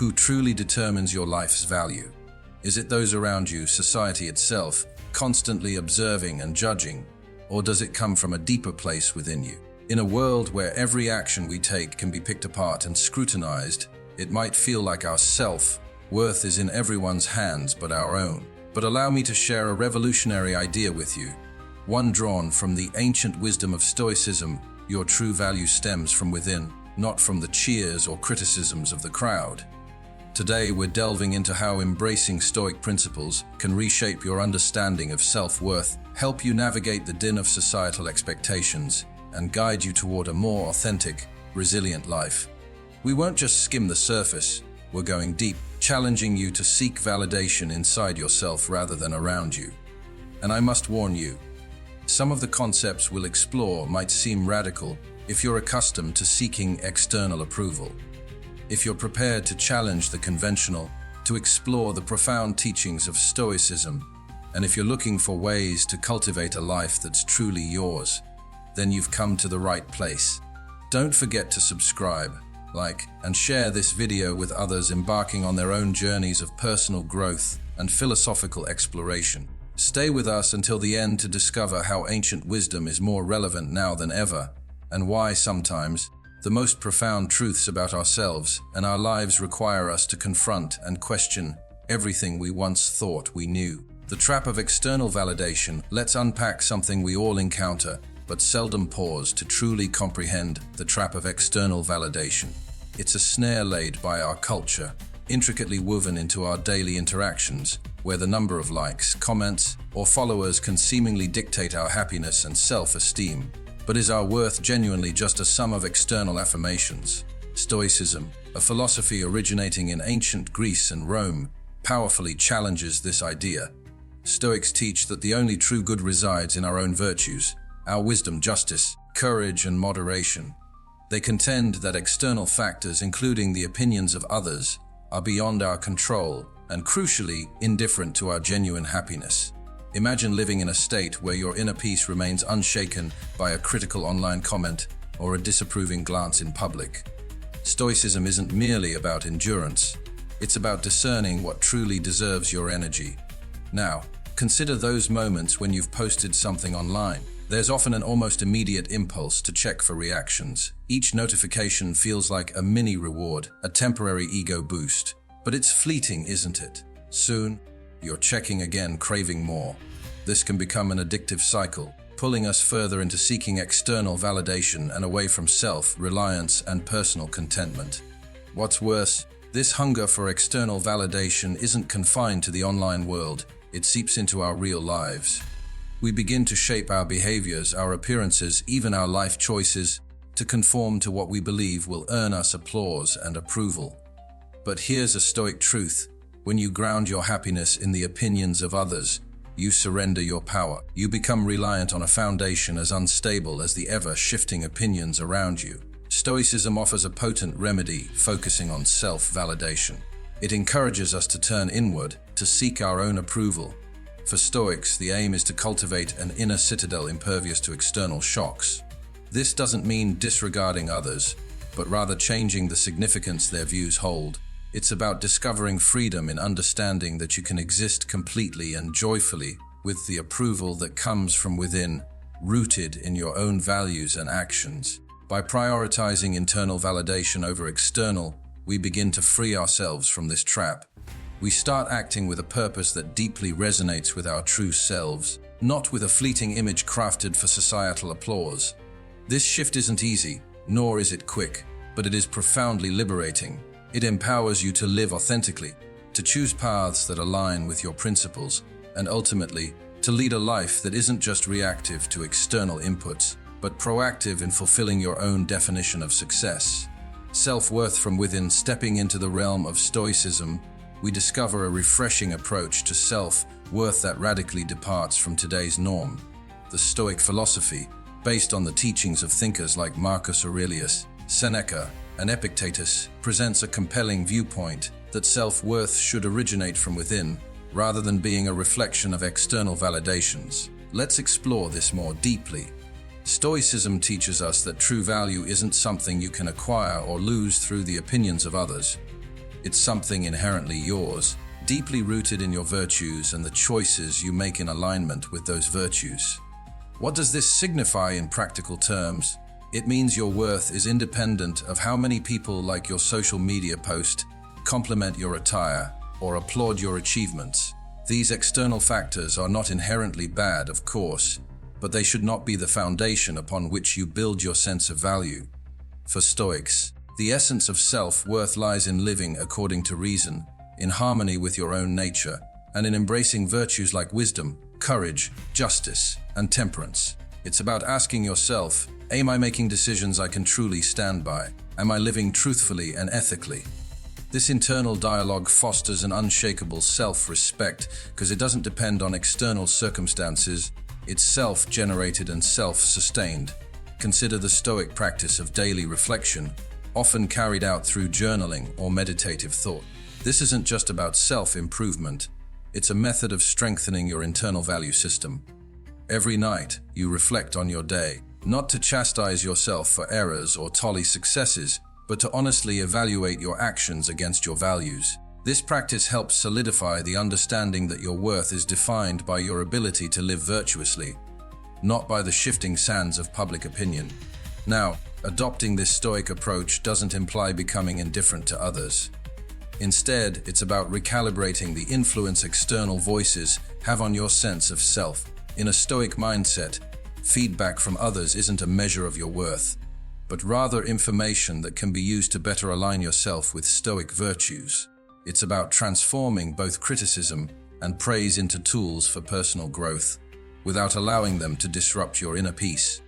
Who truly determines your life's value? Is it those around you, society itself, constantly observing and judging? Or does it come from a deeper place within you? In a world where every action we take can be picked apart and scrutinized, it might feel like our self-worth is in everyone's hands but our own. But allow me to share a revolutionary idea with you, one drawn from the ancient wisdom of Stoicism. Your true value stems from within, not from the cheers or criticisms of the crowd. Today, we're delving into how embracing Stoic principles can reshape your understanding of self-worth, help you navigate the din of societal expectations, and guide you toward a more authentic, resilient life. We won't just skim the surface, we're going deep, challenging you to seek validation inside yourself rather than around you. And I must warn you, some of the concepts we'll explore might seem radical if you're accustomed to seeking external approval. If you're prepared to challenge the conventional, to explore the profound teachings of Stoicism, and if you're looking for ways to cultivate a life that's truly yours, then you've come to the right place. Don't forget to subscribe, like, and share this video with others embarking on their own journeys of personal growth and philosophical exploration. Stay with us until the end to discover how ancient wisdom is more relevant now than ever, and why sometimes the most profound truths about ourselves and our lives require us to confront and question everything we once thought we knew. The trap of external validation. Let's unpack something we all encounter, but seldom pause to truly comprehend: the trap of external validation. It's a snare laid by our culture, intricately woven into our daily interactions, where the number of likes, comments, or followers can seemingly dictate our happiness and self-esteem. But is our worth genuinely just a sum of external affirmations? Stoicism, a philosophy originating in ancient Greece and Rome, powerfully challenges this idea. Stoics teach that the only true good resides in our own virtues, our wisdom, justice, courage, and moderation. They contend that external factors, including the opinions of others, are beyond our control and, crucially, indifferent to our genuine happiness. Imagine living in a state where your inner peace remains unshaken by a critical online comment or a disapproving glance in public. Stoicism isn't merely about endurance, it's about discerning what truly deserves your energy. Now, consider those moments when you've posted something online. There's often an almost immediate impulse to check for reactions. Each notification feels like a mini reward, a temporary ego boost. But it's fleeting, isn't it? Soon, you're checking again, craving more. This can become an addictive cycle, pulling us further into seeking external validation and away from self-reliance and personal contentment. What's worse, this hunger for external validation isn't confined to the online world. It seeps into our real lives. We begin to shape our behaviors, our appearances, even our life choices, to conform to what we believe will earn us applause and approval. But here's a Stoic truth: when you ground your happiness in the opinions of others, you surrender your power. You become reliant on a foundation as unstable as the ever-shifting opinions around you. Stoicism offers a potent remedy, focusing on self-validation. It encourages us to turn inward, to seek our own approval. For Stoics, the aim is to cultivate an inner citadel impervious to external shocks. This doesn't mean disregarding others, but rather changing the significance their views hold. It's about discovering freedom in understanding that you can exist completely and joyfully with the approval that comes from within, rooted in your own values and actions. By prioritizing internal validation over external, we begin to free ourselves from this trap. We start acting with a purpose that deeply resonates with our true selves, not with a fleeting image crafted for societal applause. This shift isn't easy, nor is it quick, but it is profoundly liberating. It empowers you to live authentically, to choose paths that align with your principles, and ultimately, to lead a life that isn't just reactive to external inputs, but proactive in fulfilling your own definition of success. Self-worth from within. Stepping into the realm of Stoicism, we discover a refreshing approach to self-worth that radically departs from today's norm. The Stoic philosophy, based on the teachings of thinkers like Marcus Aurelius, Seneca, and Epictetus, presents a compelling viewpoint that self-worth should originate from within, rather than being a reflection of external validations. Let's explore this more deeply. Stoicism teaches us that true value isn't something you can acquire or lose through the opinions of others. It's something inherently yours, deeply rooted in your virtues and the choices you make in alignment with those virtues. What does this signify in practical terms? It means your worth is independent of how many people like your social media post, compliment your attire, or applaud your achievements. These external factors are not inherently bad, of course, but they should not be the foundation upon which you build your sense of value. For Stoics, the essence of self-worth lies in living according to reason, in harmony with your own nature, and in embracing virtues like wisdom, courage, justice, and temperance. It's about asking yourself, am I making decisions I can truly stand by? Am I living truthfully and ethically? This internal dialogue fosters an unshakable self-respect because it doesn't depend on external circumstances. It's self-generated and self-sustained. Consider the Stoic practice of daily reflection, often carried out through journaling or meditative thought. This isn't just about self-improvement, it's a method of strengthening your internal value system. Every night, you reflect on your day, not to chastise yourself for errors or tally successes, but to honestly evaluate your actions against your values. This practice helps solidify the understanding that your worth is defined by your ability to live virtuously, not by the shifting sands of public opinion. Now, adopting this Stoic approach doesn't imply becoming indifferent to others. Instead, it's about recalibrating the influence external voices have on your sense of self. In a Stoic mindset, feedback from others isn't a measure of your worth, but rather information that can be used to better align yourself with Stoic virtues. It's about transforming both criticism and praise into tools for personal growth, without allowing them to disrupt your inner peace.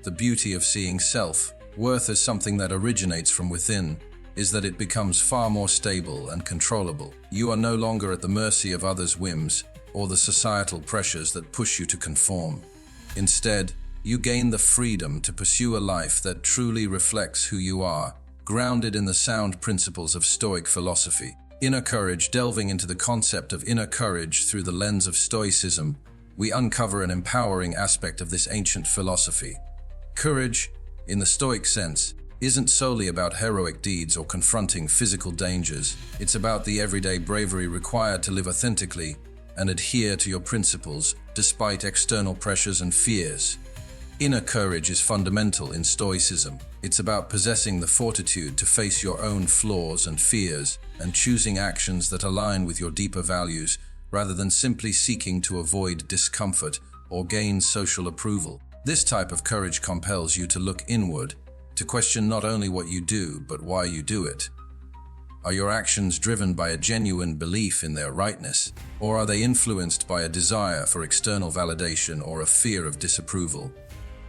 The beauty of seeing self-worth as something that originates from within is that it becomes far more stable and controllable. You are no longer at the mercy of others' whims or the societal pressures that push you to conform. Instead, you gain the freedom to pursue a life that truly reflects who you are, grounded in the sound principles of Stoic philosophy. Inner courage. Delving into the concept of inner courage through the lens of Stoicism, we uncover an empowering aspect of this ancient philosophy. Courage, in the Stoic sense, isn't solely about heroic deeds or confronting physical dangers. It's about the everyday bravery required to live authentically and adhere to your principles despite external pressures and fears. Inner courage is fundamental in Stoicism. It's about possessing the fortitude to face your own flaws and fears and choosing actions that align with your deeper values rather than simply seeking to avoid discomfort or gain social approval. This type of courage compels you to look inward, to question not only what you do, but why you do it. Are your actions driven by a genuine belief in their rightness, or are they influenced by a desire for external validation or a fear of disapproval?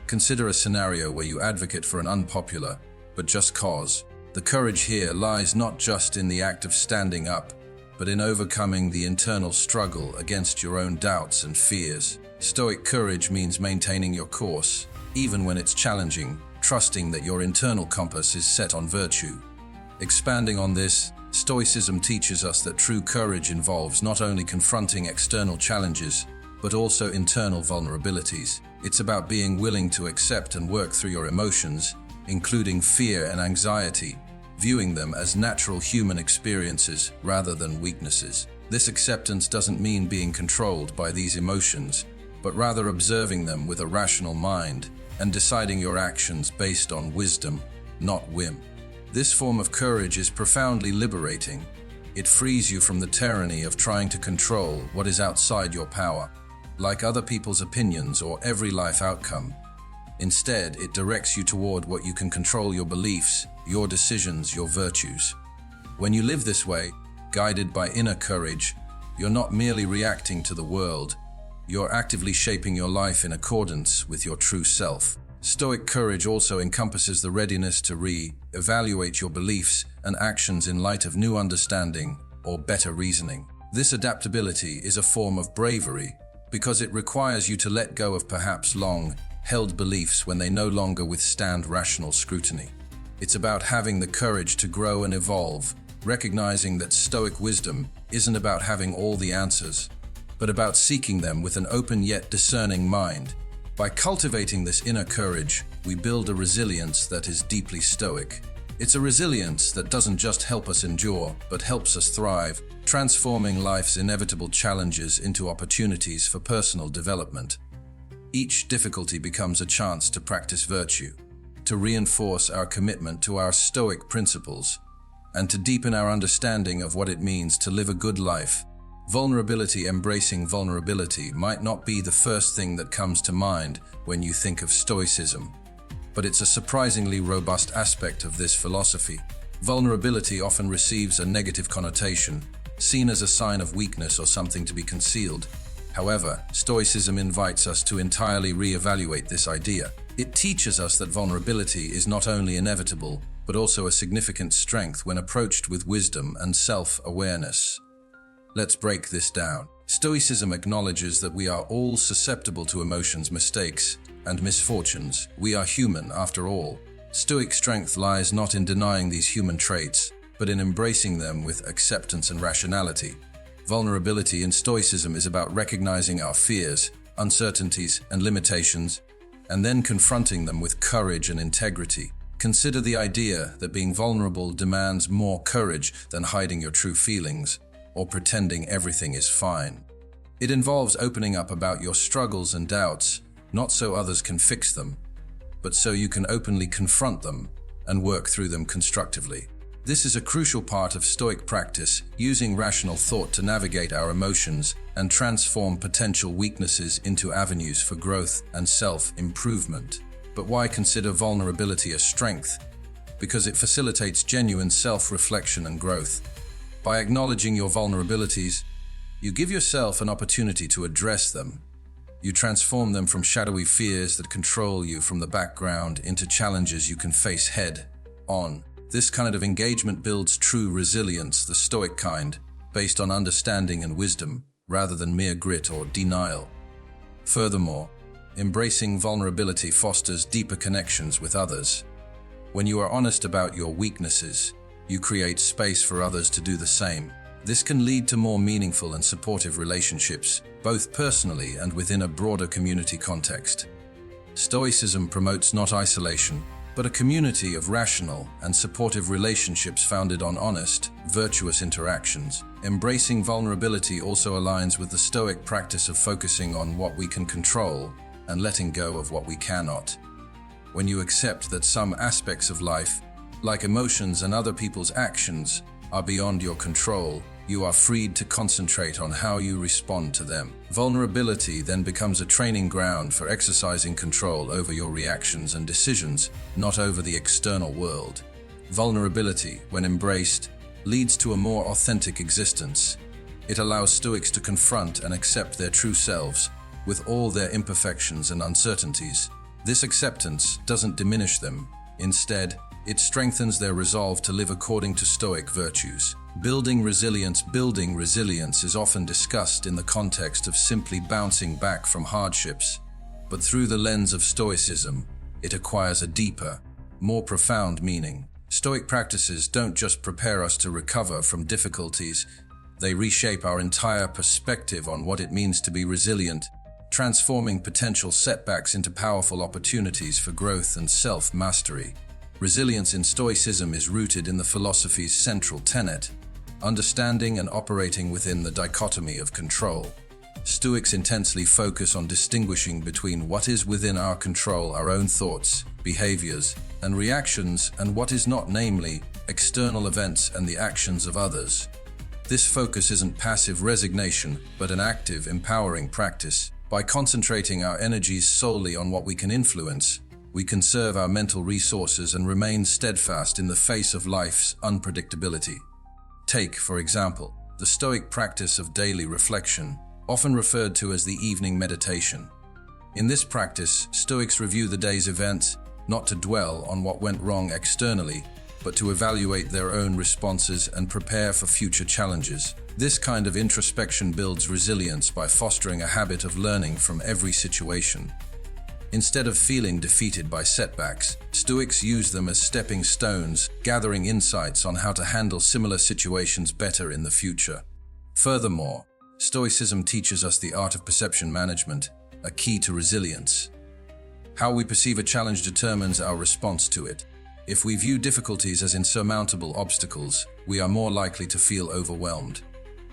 Consider a scenario where you advocate for an unpopular, but just cause. The courage here lies not just in the act of standing up, but in overcoming the internal struggle against your own doubts and fears. Stoic courage means maintaining your course, even when it's challenging, trusting that your internal compass is set on virtue. Expanding on this, Stoicism teaches us that true courage involves not only confronting external challenges, but also internal vulnerabilities. It's about being willing to accept and work through your emotions, including fear and anxiety, viewing them as natural human experiences rather than weaknesses. This acceptance doesn't mean being controlled by these emotions, but rather observing them with a rational mind and deciding your actions based on wisdom, not whim. This form of courage is profoundly liberating. It frees you from the tyranny of trying to control what is outside your power, like other people's opinions or every life outcome. Instead, it directs you toward what you can control: your beliefs, your decisions, your virtues. When you live this way, guided by inner courage, you're not merely reacting to the world, you're actively shaping your life in accordance with your true self. Stoic courage also encompasses the readiness to re-evaluate your beliefs and actions in light of new understanding or better reasoning. This adaptability is a form of bravery because it requires you to let go of perhaps long-held beliefs when they no longer withstand rational scrutiny. It's about having the courage to grow and evolve, recognizing that Stoic wisdom isn't about having all the answers, but about seeking them with an open yet discerning mind. By cultivating this inner courage, we build a resilience that is deeply Stoic. It's a resilience that doesn't just help us endure, but helps us thrive, transforming life's inevitable challenges into opportunities for personal development. Each difficulty becomes a chance to practice virtue, to reinforce our commitment to our Stoic principles, and to deepen our understanding of what it means to live a good life. Embracing vulnerability might not be the first thing that comes to mind when you think of Stoicism, but it's a surprisingly robust aspect of this philosophy. Vulnerability often receives a negative connotation, seen as a sign of weakness or something to be concealed. However, Stoicism invites us to entirely re-evaluate this idea. It teaches us that vulnerability is not only inevitable, but also a significant strength when approached with wisdom and self-awareness. Let's break this down. Stoicism acknowledges that we are all susceptible to emotions, mistakes, and misfortunes. We are human, after all. Stoic strength lies not in denying these human traits, but in embracing them with acceptance and rationality. Vulnerability in Stoicism is about recognizing our fears, uncertainties, and limitations, and then confronting them with courage and integrity. Consider the idea that being vulnerable demands more courage than hiding your true feelings or pretending everything is fine. It involves opening up about your struggles and doubts, not so others can fix them, but so you can openly confront them and work through them constructively. This is a crucial part of Stoic practice, using rational thought to navigate our emotions and transform potential weaknesses into avenues for growth and self-improvement. But why consider vulnerability a strength? Because it facilitates genuine self-reflection and growth. By acknowledging your vulnerabilities, you give yourself an opportunity to address them. You transform them from shadowy fears that control you from the background into challenges you can face head-on. This kind of engagement builds true resilience, the Stoic kind, based on understanding and wisdom, rather than mere grit or denial. Furthermore, embracing vulnerability fosters deeper connections with others. When you are honest about your weaknesses, you create space for others to do the same. This can lead to more meaningful and supportive relationships, both personally and within a broader community context. Stoicism promotes not isolation, but a community of rational and supportive relationships founded on honest, virtuous interactions. Embracing vulnerability also aligns with the Stoic practice of focusing on what we can control and letting go of what we cannot. When you accept that some aspects of life, like emotions and other people's actions, are beyond your control, you are freed to concentrate on how you respond to them. Vulnerability then becomes a training ground for exercising control over your reactions and decisions, not over the external world. Vulnerability, when embraced, leads to a more authentic existence. It allows Stoics to confront and accept their true selves, with all their imperfections and uncertainties. This acceptance doesn't diminish them. Instead, it strengthens their resolve to live according to Stoic virtues. Building resilience is often discussed in the context of simply bouncing back from hardships, but through the lens of Stoicism, it acquires a deeper, more profound meaning. Stoic practices don't just prepare us to recover from difficulties, they reshape our entire perspective on what it means to be resilient, transforming potential setbacks into powerful opportunities for growth and self-mastery. Resilience in Stoicism is rooted in the philosophy's central tenet, understanding and operating within the dichotomy of control. Stoics intensely focus on distinguishing between what is within our control, our own thoughts, behaviors, and reactions, and what is not, namely, external events and the actions of others. This focus isn't passive resignation, but an active, empowering practice. By concentrating our energies solely on what we can influence, we conserve our mental resources and remain steadfast in the face of life's unpredictability. Take, for example, the Stoic practice of daily reflection, often referred to as the evening meditation. In this practice, Stoics review the day's events, not to dwell on what went wrong externally, but to evaluate their own responses and prepare for future challenges. This kind of introspection builds resilience by fostering a habit of learning from every situation. Instead of feeling defeated by setbacks, Stoics use them as stepping stones, gathering insights on how to handle similar situations better in the future. Furthermore, Stoicism teaches us the art of perception management, a key to resilience. How we perceive a challenge determines our response to it. If we view difficulties as insurmountable obstacles, we are more likely to feel overwhelmed.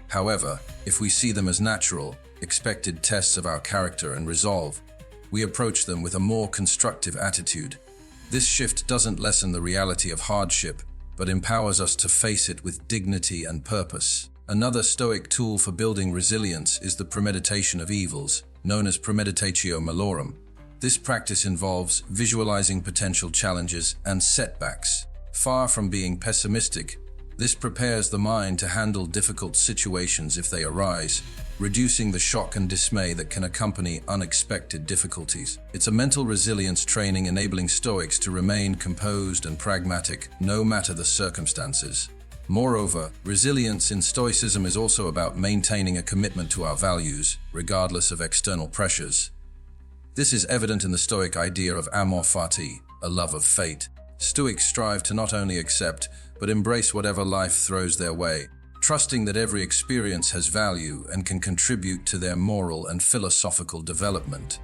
However, if we see them as natural, expected tests of our character and resolve, we approach them with a more constructive attitude. This shift doesn't lessen the reality of hardship, but empowers us to face it with dignity and purpose. Another Stoic tool for building resilience is the premeditation of evils, known as premeditatio malorum. This practice involves visualizing potential challenges and setbacks. Far from being pessimistic, this prepares the mind to handle difficult situations if they arise, reducing the shock and dismay that can accompany unexpected difficulties. It's a mental resilience training enabling Stoics to remain composed and pragmatic, no matter the circumstances. Moreover, resilience in Stoicism is also about maintaining a commitment to our values, regardless of external pressures. This is evident in the Stoic idea of amor fati, a love of fate. Stoics strive to not only accept, but embrace whatever life throws their way, trusting that every experience has value and can contribute to their moral and philosophical development.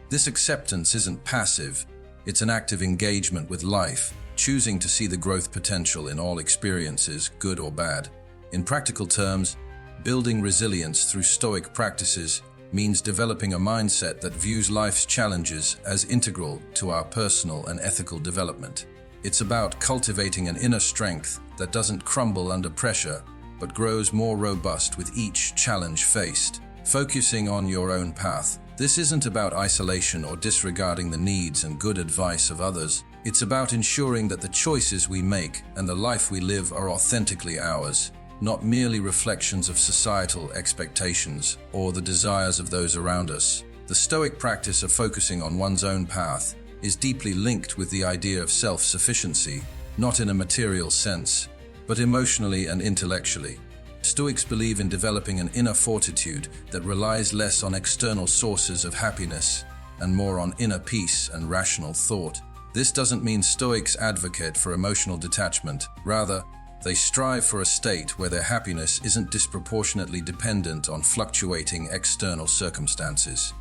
This acceptance isn't passive, it's an active engagement with life, choosing to see the growth potential in all experiences, good or bad. In practical terms, building resilience through Stoic practices means developing a mindset that views life's challenges as integral to our personal and ethical development. It's about cultivating an inner strength that doesn't crumble under pressure, but grows more robust with each challenge faced. Focusing on your own path. This isn't about isolation or disregarding the needs and good advice of others. It's about ensuring that the choices we make and the life we live are authentically ours, not merely reflections of societal expectations or the desires of those around us. The Stoic practice of focusing on one's own path is deeply linked with the idea of self-sufficiency, not in a material sense, but emotionally and intellectually. Stoics believe in developing an inner fortitude that relies less on external sources of happiness and more on inner peace and rational thought. This doesn't mean Stoics advocate for emotional detachment. Rather, they strive for a state where their happiness isn't disproportionately dependent on fluctuating external circumstances.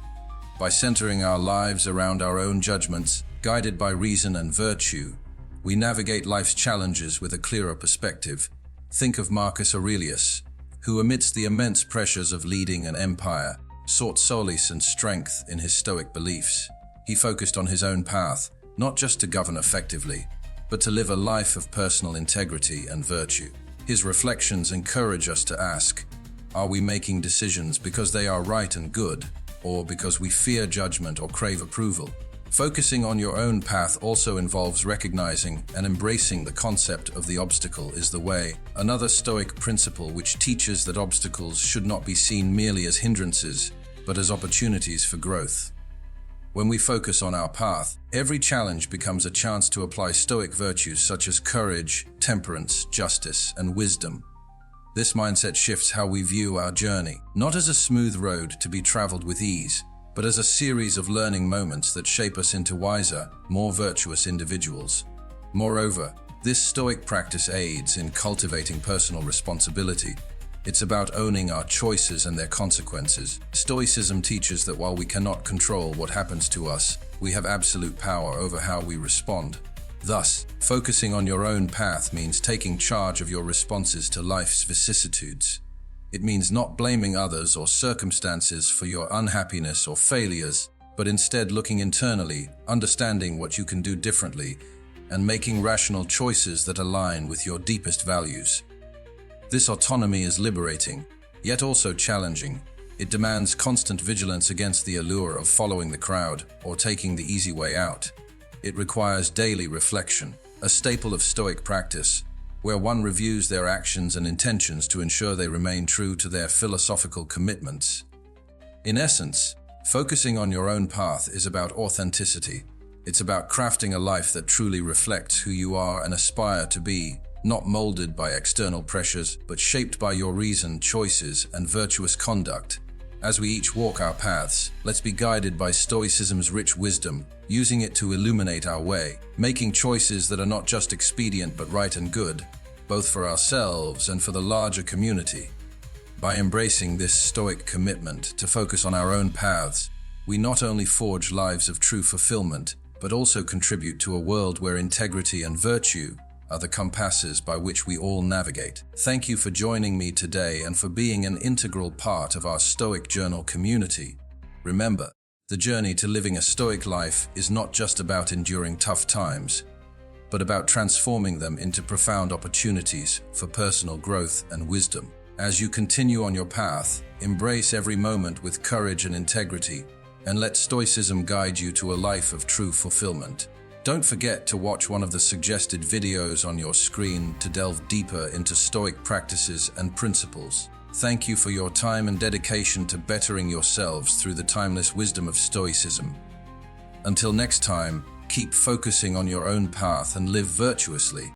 By centering our lives around our own judgments, guided by reason and virtue, we navigate life's challenges with a clearer perspective. Think of Marcus Aurelius, who amidst the immense pressures of leading an empire, sought solace and strength in his Stoic beliefs. He focused on his own path, not just to govern effectively, but to live a life of personal integrity and virtue. His reflections encourage us to ask, are we making decisions because they are right and good, or because we fear judgment or crave approval? Focusing on your own path also involves recognizing and embracing the concept of the obstacle is the way, another Stoic principle which teaches that obstacles should not be seen merely as hindrances, but as opportunities for growth. When we focus on our path, every challenge becomes a chance to apply Stoic virtues such as courage, temperance, justice, and wisdom. This mindset shifts how we view our journey, not as a smooth road to be traveled with ease, but as a series of learning moments that shape us into wiser, more virtuous individuals. Moreover, this Stoic practice aids in cultivating personal responsibility. It's about owning our choices and their consequences. Stoicism teaches that while we cannot control what happens to us, we have absolute power over how we respond. Thus, focusing on your own path means taking charge of your responses to life's vicissitudes. It means not blaming others or circumstances for your unhappiness or failures, but instead looking internally, understanding what you can do differently, and making rational choices that align with your deepest values. This autonomy is liberating, yet also challenging. It demands constant vigilance against the allure of following the crowd or taking the easy way out. It requires daily reflection, a staple of Stoic practice, where one reviews their actions and intentions to ensure they remain true to their philosophical commitments. In essence, focusing on your own path is about authenticity. It's about crafting a life that truly reflects who you are and aspire to be, not molded by external pressures, but shaped by your reason, choices, and virtuous conduct. As we each walk our paths, let's be guided by Stoicism's rich wisdom, using it to illuminate our way, making choices that are not just expedient but right and good, both for ourselves and for the larger community. By embracing this Stoic commitment to focus on our own paths, we not only forge lives of true fulfillment, but also contribute to a world where integrity and virtue are the compasses by which we all navigate. Thank you for joining me today and for being an integral part of our Stoic Journal community. Remember, the journey to living a Stoic life is not just about enduring tough times, but about transforming them into profound opportunities for personal growth and wisdom. As you continue on your path, embrace every moment with courage and integrity, and let Stoicism guide you to a life of true fulfillment. Don't forget to watch one of the suggested videos on your screen to delve deeper into Stoic practices and principles. Thank you for your time and dedication to bettering yourselves through the timeless wisdom of Stoicism. Until next time, keep focusing on your own path and live virtuously.